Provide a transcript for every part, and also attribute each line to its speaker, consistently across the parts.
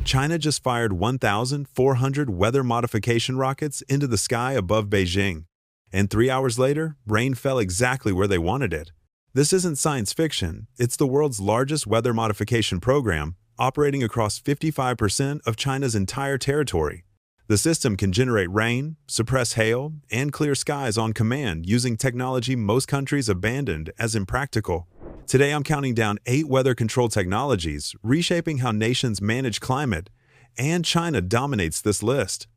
Speaker 1: China just fired 1,400 weather modification rockets into the sky above Beijing. And 3 hours later, rain fell exactly where they wanted it. This isn't science fiction, it's the world's largest weather modification program, operating across 55% of China's entire territory. The system can generate rain, suppress hail, and clear skies on command using technology most countries abandoned as impractical. Today I'm counting down 8 weather control technologies, reshaping how nations manage climate, and China dominates this list.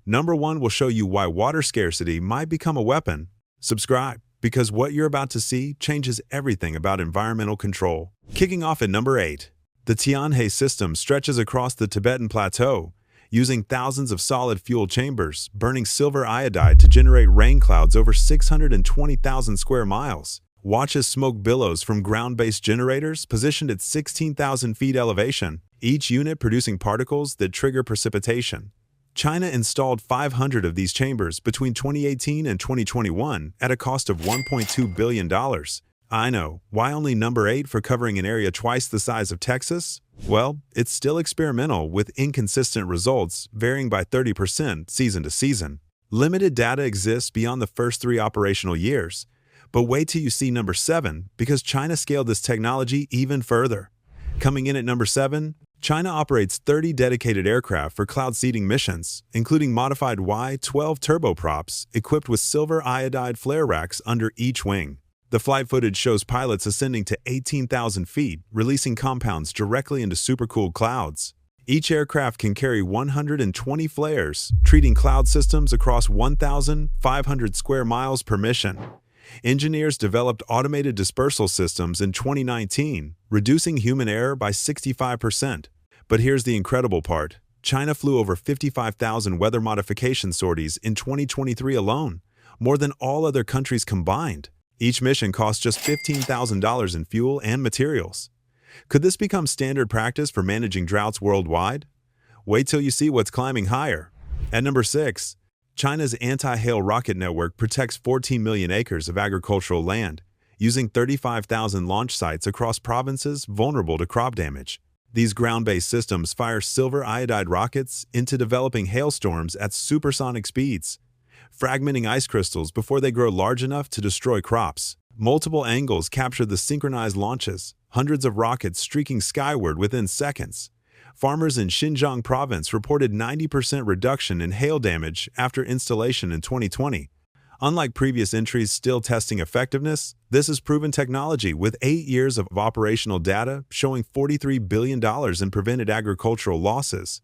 Speaker 1: Number 1 will show you why water scarcity might become a weapon. Subscribe, because what you're about to see changes everything about environmental control. Kicking off at number 8, the Tianhe system stretches across the Tibetan Plateau, using thousands of solid fuel chambers, burning silver iodide to generate rain clouds over 620,000 square miles. Watch as smoke billows from ground-based generators positioned at 16,000 feet elevation, each unit producing particles that trigger precipitation. China installed 500 of these chambers between 2018 and 2021 at a cost of $1.2 billion. I know, why only number 8 for covering an area twice the size of Texas? Well, it's still experimental with inconsistent results varying by 30% season to season. Limited data exists beyond the first 3 operational years. But wait till you see number 7 because China scaled this technology even further. Coming in at number 7, China operates 30 dedicated aircraft for cloud seeding missions, including modified Y-12 turboprops equipped with silver iodide flare racks under each wing. The flight footage shows pilots ascending to 18,000 feet, releasing compounds directly into supercooled clouds. Each aircraft can carry 120 flares, treating cloud systems across 1,500 square miles per mission. Engineers developed automated dispersal systems in 2019, reducing human error by 65%. But here's the incredible part. China flew over 55,000 weather modification sorties in 2023 alone, more than all other countries combined. Each mission cost just $15,000 in fuel and materials. Could this become standard practice for managing droughts worldwide? Wait till you see what's climbing higher. At number 6, China's anti-hail rocket network protects 14 million acres of agricultural land, using 35,000 launch sites across provinces vulnerable to crop damage. These ground-based systems fire silver iodide rockets into developing hailstorms at supersonic speeds, fragmenting ice crystals before they grow large enough to destroy crops. Multiple angles capture the synchronized launches, hundreds of rockets streaking skyward within seconds. Farmers in Xinjiang province reported 90% reduction in hail damage after installation in 2020. Unlike previous entries still testing effectiveness, this is proven technology with 8 years of operational data showing $43 billion in prevented agricultural losses.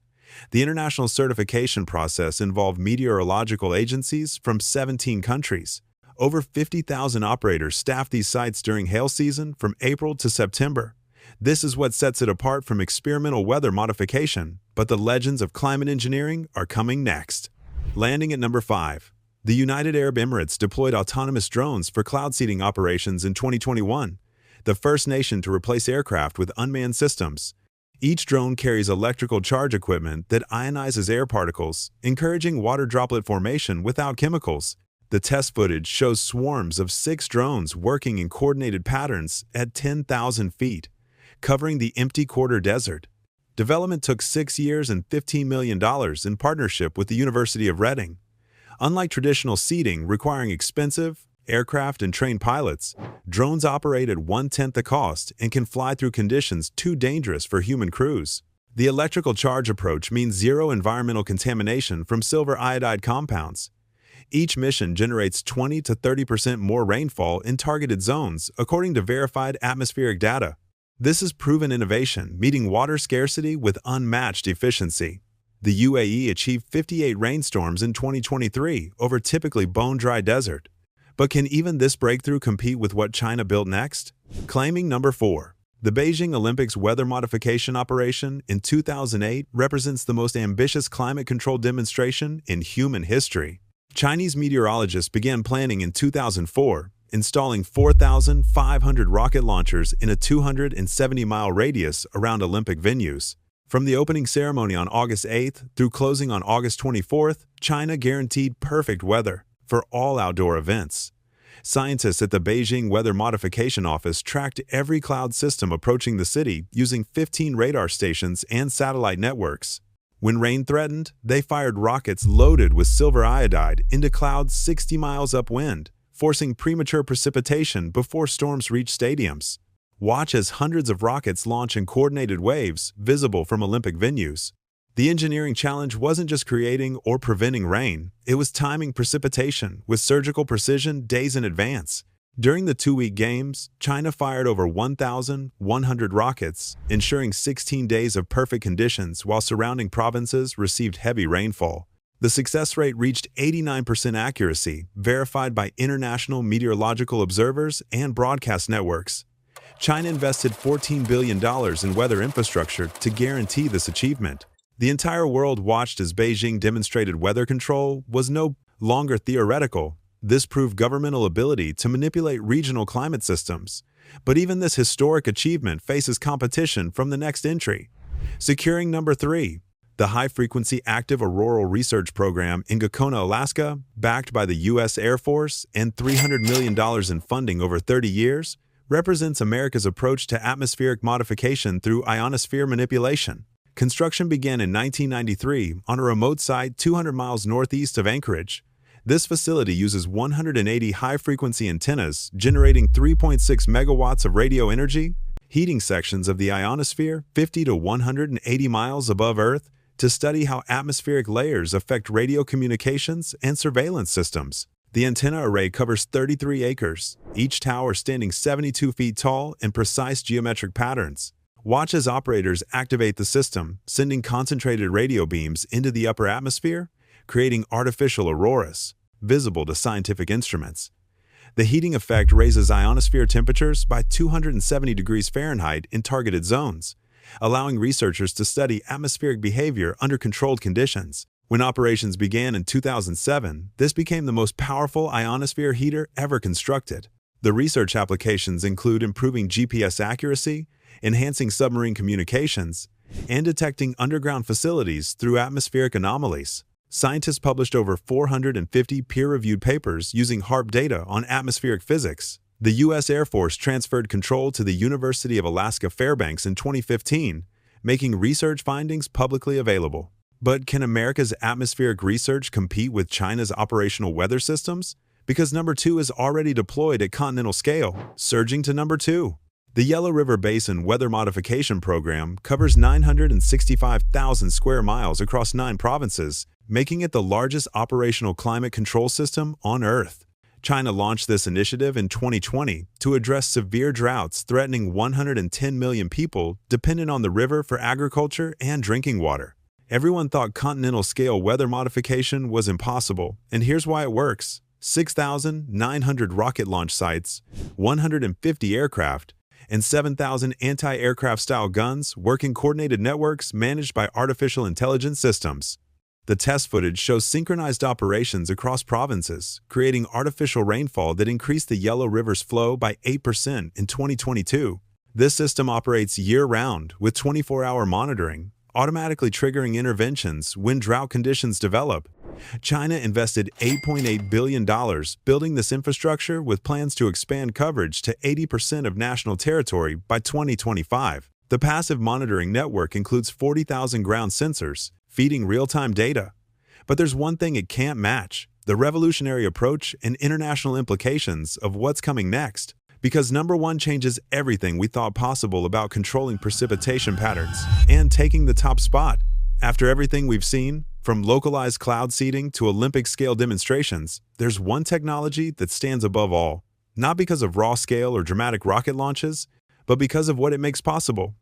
Speaker 1: The international certification process involved meteorological agencies from 17 countries. Over 50,000 operators staffed these sites during hail season from April to September. This is what sets it apart from experimental weather modification, but the legends of climate engineering are coming next. Landing at number 5. The United Arab Emirates deployed autonomous drones for cloud seeding operations in 2021, the first nation to replace aircraft with unmanned systems. Each drone carries electrical charge equipment that ionizes air particles, encouraging water droplet formation without chemicals. The test footage shows swarms of 6 drones working in coordinated patterns at 10,000 feet, covering the empty quarter desert. Development took 6 years and $15 million in partnership with the University of Reading. Unlike traditional seeding requiring expensive aircraft and trained pilots, drones operate at 1/10 the cost and can fly through conditions too dangerous for human crews. The electrical charge approach means zero environmental contamination from silver iodide compounds. Each mission generates 20 to 30% more rainfall in targeted zones, according to verified atmospheric data. This is proven innovation, meeting water scarcity with unmatched efficiency. The UAE achieved 58 rainstorms in 2023 over typically bone-dry desert. But can even this breakthrough compete with what China built next? Claiming number 4. The Beijing Olympics weather modification operation in 2008 represents the most ambitious climate control demonstration in human history. Chinese meteorologists began planning in 2004, installing 4,500 rocket launchers in a 270-mile radius around Olympic venues. From the opening ceremony on August 8th through closing on August 24th, China guaranteed perfect weather for all outdoor events. Scientists at the Beijing Weather Modification Office tracked every cloud system approaching the city using 15 radar stations and satellite networks. When rain threatened, they fired rockets loaded with silver iodide into clouds 60 miles upwind, forcing premature precipitation before storms reached stadiums. Watch as hundreds of rockets launch in coordinated waves visible from Olympic venues. The engineering challenge wasn't just creating or preventing rain, it was timing precipitation with surgical precision days in advance. During the 2-week games, China fired over 1,100 rockets, ensuring 16 days of perfect conditions while surrounding provinces received heavy rainfall. The success rate reached 89% accuracy, verified by international meteorological observers and broadcast networks. China invested $14 billion in weather infrastructure to guarantee this achievement. The entire world watched as Beijing demonstrated weather control was no longer theoretical. This proved governmental ability to manipulate regional climate systems. But even this historic achievement faces competition from the next entry. Securing number 3. The High-Frequency Active Auroral Research Program in Gakona, Alaska, backed by the U.S. Air Force and $300 million in funding over 30 years, represents America's approach to atmospheric modification through ionosphere manipulation. Construction began in 1993 on a remote site 200 miles northeast of Anchorage. This facility uses 180 high-frequency antennas generating 3.6 megawatts of radio energy, heating sections of the ionosphere 50 to 180 miles above Earth to study how atmospheric layers affect radio communications and surveillance systems. The antenna array covers 33 acres, each tower standing 72 feet tall in precise geometric patterns. Watch as operators activate the system, sending concentrated radio beams into the upper atmosphere, creating artificial auroras, visible to scientific instruments. The heating effect raises ionosphere temperatures by 270 degrees Fahrenheit in targeted zones, allowing researchers to study atmospheric behavior under controlled conditions. When operations began in 2007, this became the most powerful ionosphere heater ever constructed. The research applications include improving GPS accuracy, enhancing submarine communications, and detecting underground facilities through atmospheric anomalies. Scientists published over 450 peer-reviewed papers using HAARP data on atmospheric physics. The U.S. Air Force transferred control to the University of Alaska Fairbanks in 2015, making research findings publicly available. But can America's atmospheric research compete with China's operational weather systems? Because number 2 is already deployed at continental scale, surging to number 2. The Yellow River Basin Weather Modification Program covers 965,000 square miles across 9 provinces, making it the largest operational climate control system on Earth. China launched this initiative in 2020 to address severe droughts threatening 110 million people dependent on the river for agriculture and drinking water. Everyone thought continental-scale weather modification was impossible, and here's why it works. 6,900 rocket launch sites, 150 aircraft, and 7,000 anti-aircraft-style guns work in coordinated networks managed by artificial intelligence systems. The test footage shows synchronized operations across provinces, creating artificial rainfall that increased the Yellow River's flow by 8% in 2022. This system operates year-round with 24-hour monitoring, automatically triggering interventions when drought conditions develop. China invested $8.8 billion building this infrastructure with plans to expand coverage to 80% of national territory by 2025. The passive monitoring network includes 40,000 ground sensors, feeding real-time data. But there's one thing it can't match: the revolutionary approach and international implications of what's coming next. Because number 1 changes everything we thought possible about controlling precipitation patterns and taking the top spot. After everything we've seen, from localized cloud seeding to Olympic-scale demonstrations, there's one technology that stands above all. Not because of raw scale or dramatic rocket launches, but because of what it makes possible.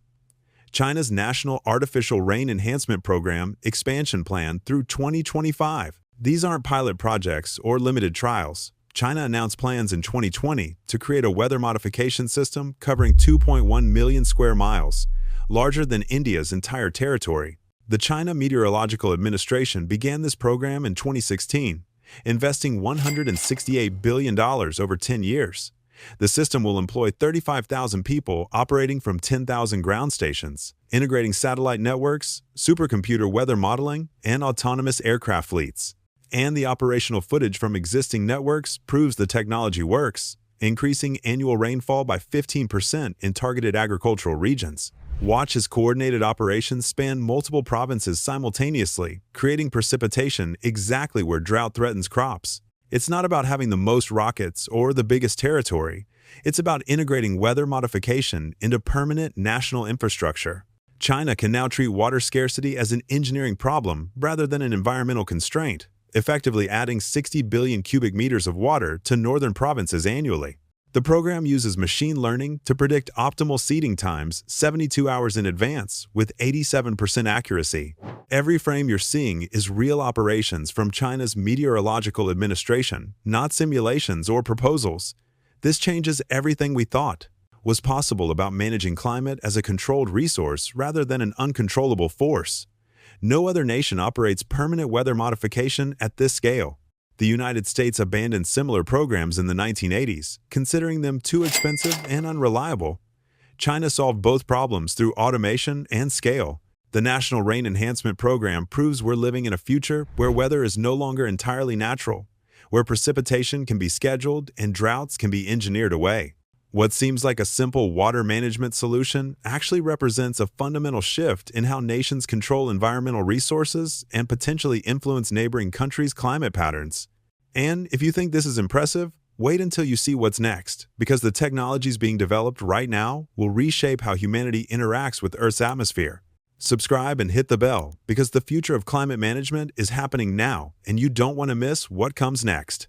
Speaker 1: China's National Artificial Rain Enhancement Program expansion plan through 2025. These aren't pilot projects or limited trials. China announced plans in 2020 to create a weather modification system covering 2.1 million square miles, larger than India's entire territory. The China Meteorological Administration began this program in 2016, investing $168 billion over 10 years. The system will employ 35,000 people operating from 10,000 ground stations, integrating satellite networks, supercomputer weather modeling, and autonomous aircraft fleets. And the operational footage from existing networks proves the technology works, increasing annual rainfall by 15% in targeted agricultural regions. Watch as coordinated operations span multiple provinces simultaneously, creating precipitation exactly where drought threatens crops. It's not about having the most rockets or the biggest territory. It's about integrating weather modification into permanent national infrastructure. China can now treat water scarcity as an engineering problem rather than an environmental constraint, effectively adding 60 billion cubic meters of water to northern provinces annually. The program uses machine learning to predict optimal seeding times 72 hours in advance with 87% accuracy. Every frame you're seeing is real operations from China's Meteorological Administration, not simulations or proposals. This changes everything we thought was possible about managing climate as a controlled resource rather than an uncontrollable force. No other nation operates permanent weather modification at this scale. The United States abandoned similar programs in the 1980s, considering them too expensive and unreliable. China solved both problems through automation and scale. The National Rain Enhancement Program proves we're living in a future where weather is no longer entirely natural, where precipitation can be scheduled and droughts can be engineered away. What seems like a simple water management solution actually represents a fundamental shift in how nations control environmental resources and potentially influence neighboring countries' climate patterns. And if you think this is impressive, wait until you see what's next, because the technologies being developed right now will reshape how humanity interacts with Earth's atmosphere. Subscribe and hit the bell, because the future of climate management is happening now, and you don't want to miss what comes next.